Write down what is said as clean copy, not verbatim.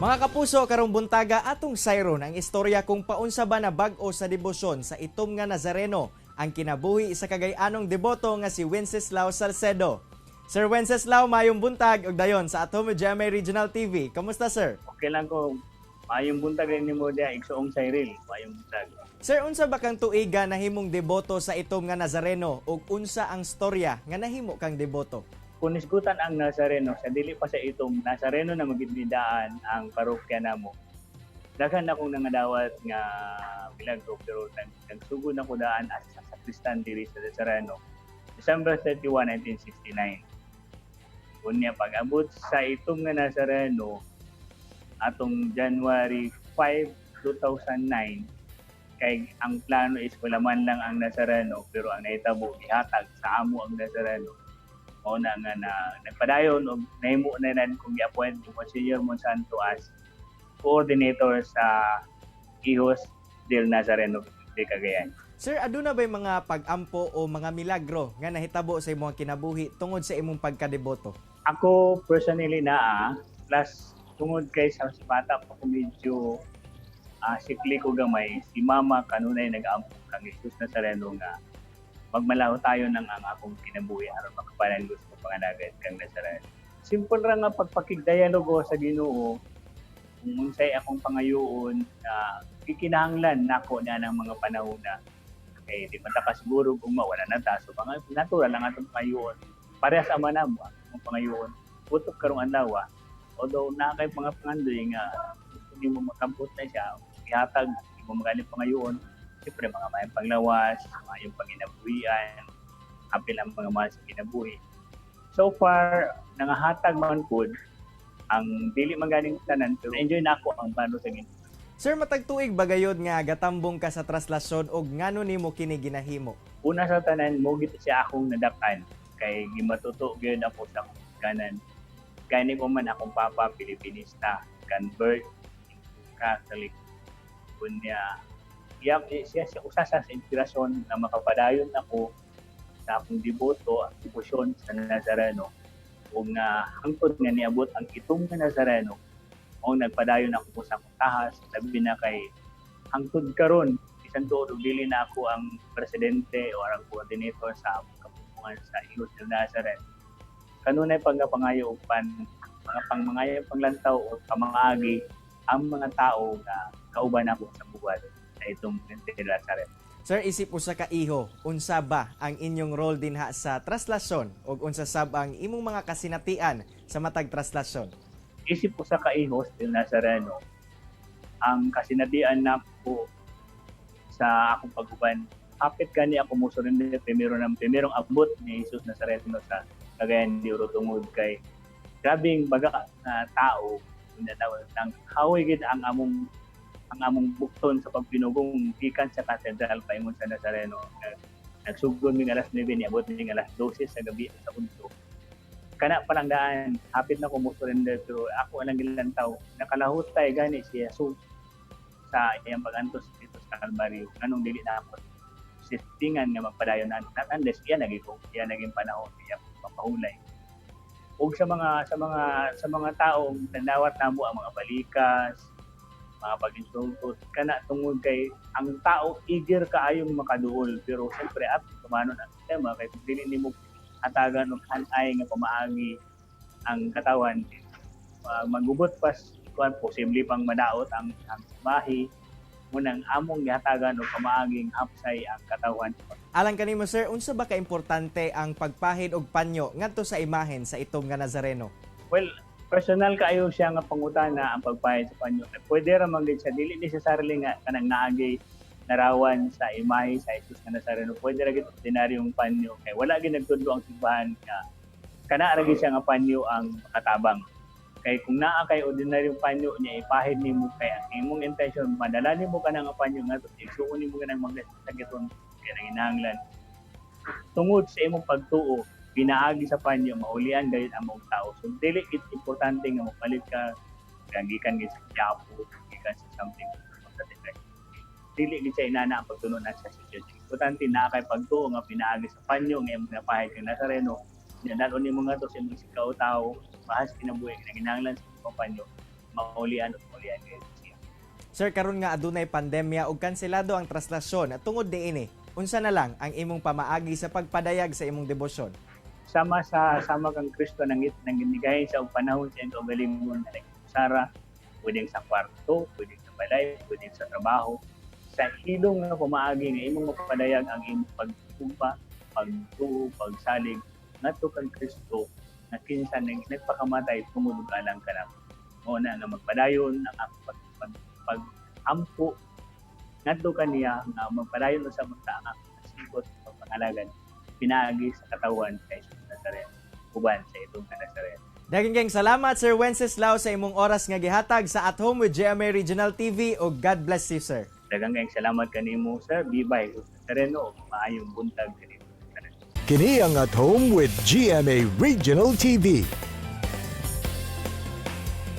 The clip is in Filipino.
Mga kapuso, karong buntaga atong sayron ang istorya kung paunsa ba na bag-o sa debosyon sa itom nga Nazareno ang kinabuhi sa kagay-anong deboto nga si Wenceslao Salcedo. Sir Wenceslao, mayong buntag ug dayon sa Atomo GMA Regional TV. Kamusta, sir? Okay lang ko. Mayong buntag rin ni mo diya, igsoong Cyril. Mayong buntag. Sir, unsa ba kang tuiga nahimong deboto sa itom nga Nazareno ug unsa ang storya nga nahimo kang deboto? Kung isgutan ang Nazareno, sa dili pa sa itong Nazareno na magididaan ang parokya namo. Daghan akong nangadawat nga milagro pero nagsugod ako daan as sa sakristan diri sa Nazareno. December 31, 1969. Unya pag-abot sa itong nga Nazareno atong January 5, 2009 kay ang plano is wala man lang ang Nazareno pero ang nahitabo ihatag sa amo ang Nazareno. O na nga na nagpadayon o nahimo na nan kung i-appoint ni Monsignor Monsanto as coordinator sa Hijos del Nazareno de Cagayan. Sir, aduna ba'y mga pag-ampo o mga milagro nga nahitabo sa imong kinabuhi tungod sa imong pagkadeboto? Ako personally plus tungod kay sa bata pa ko medyo sikli ko gamay, si mama kanunay nag-ampo kang Jesus Nazareno nga magmalaho tayo ng ang akong kinabuhi aron makapanan gusto panganagan kang Nazareno. Simple ra nga pagpakigdialogo sa Ginoo kung unsay akong pangayoon na kikinahanglan nako na ng mga panahon na kay di man ta kasiguro kung mawala na ta so mga natural lang atong pangayoon. Parehas ama namo ang pangayoon. Putok karong adlaw although na kay mga pangandoy nga gusto nimo makabot na siya ihatag imo magaling pangayoon. Siyempre, mga mayang panglawas, mayang panginabuhian, apil ang mga mahal sa kinabuhi. So far, nangahatag man po, ang dili magaling tanan, pero enjoy na ako ang bando sa Ginoo. Sir, matagtuig bagayod nga gatambong ka sa traslasyon o ngano nimo kini ginahimo? Una sa tanan, mo gito siya akong nadakan, kay gimatuto gyud ako sa kanan. Kaya ni ko man akong papa, Pilipinista, convert, Catholic, kunya, siya usa sa inspirasyon na makapadayon ako sa akong deboto at debosyon sa Nazareno o nga hangtod nga niabot ang itong nga Nazareno o nagpadayon ako sa akong tahas labi na kay hangtod karon bisan tuod dili na ako ang presidente o ang coordinator sa among kapupungan sa Hijos del Nazareno kanunay pagpangayo og mga pangmangayo panglantaw o pamangagi ang mga tao nga kauban ako sa buwan itong Nazareno. Sir, isip usa ka iho, unsa ba ang inyong role dinha sa traslasyon o unsa sab ang imong mga kasinatian sa matag traslasyon? Isip usa ka ihos del Nazareno. Ang kasinatian na po sa akong paguban, hapit kani ako mo surrender primerong abot ni Jesus Nazareno sa Cagayan de Oro tungod kay grabing baga na tao na tawag nang hawi gid ang among bukton sa pagpinugong gikan sa katedral paingon sa Nazareno. Nagsugod ng alas 9 niabot ng alas 12 sa gabi sa Unto. Kana pa lang daan, hapit na ko mo surrender pero ako ang gilantaw. Nakalahutay gani si Jesus sa iyang pagantos dito sa Calvario. Anong dili na ako sistingan nga magpadayon na unless iya naging panahon niya papahulay. Ug sa mga taong nandawat namo ang mga balikas, mga pag-insultos kana tungod kay ang tao eager kaayong makaduol pero siyempre at tumanon ang sistema kay dili nimo hatagan og hanay nga pamaagi ang katawan magubot pas kuan posible pang madaot ang bahi munang among gihatagan og pamaaging hapsay ang katawan. Alang kanimo, sir, unsa ba ka importante ang pagpahid og panyo ngadto sa imahen sa itom nga Nazareno? Well, personal kaayo siya nga pangutana ang pagpahid sa panyo. Pwede ra man gid siya dili necessarily nga kanang naagay narawan sa imahe sa Jesus nga Nazareno. Pwede ra gid ordinaryong panyo kay wala gid nagtudlo ang simbahan nga kana ra gid siya nga panyo ang makatabang. Kay kung naa kay ordinaryong panyo niya ipahid nimo kay ang imong intention madala nimo kana nga panyo nga igsuon nimo kanang magsagiton kay nanginahanglan. Tungod sa imong pagtuo pinaagi sa panyo maulian gayud ang mga tao. So dili it importante nga mapalit ka gikan gid sa Quiapo, gikan sa something sa Tinday. Dili gid sa inana ang pagtuno na sa church. Importante na kay pagtuo nga pinaagi sa panyo nga imong napahid kang Nazareno. Dalon nimo nga to sa imong sikaw tao, bahas kinabuhi kinahanglan sa panyo. maulian kayo siya. Sir, karon nga adunay pandemya ug kanselado ang traslasyon at tungod diini, unsa na lang ang imong pamaagi sa pagpadayag sa imong debosyon? Sama kang Kristo nang ginigay sa panahon sa iyong kagalingon na sara, pwedeng sa kwarto, pwedeng sa balay, pwedeng sa trabaho. Sa hilong nga pamaagi nga imong mapadayag ang imong pagtumpa, pagtuo, pagsalig ngadto kang Kristo na kinsa nagpakamatay tungod alang kanang mo na nga magpadayon ang akong pag-ampo ngadto kaniya nga magpadayon sa mga sikot ng pangalagan pinaagi sa katawan sa Jesus Nazareno uban sa itong Nazareno. Daghang salamat Sir Wenceslao sa imong oras nga gihatag sa At Home with GMA Regional TV ug God bless you, sir. Daghang salamat kanimo, sir. Bibay Jesus Nazareno ug maayong buntag kanimo. Kini ang At Home with GMA Regional TV.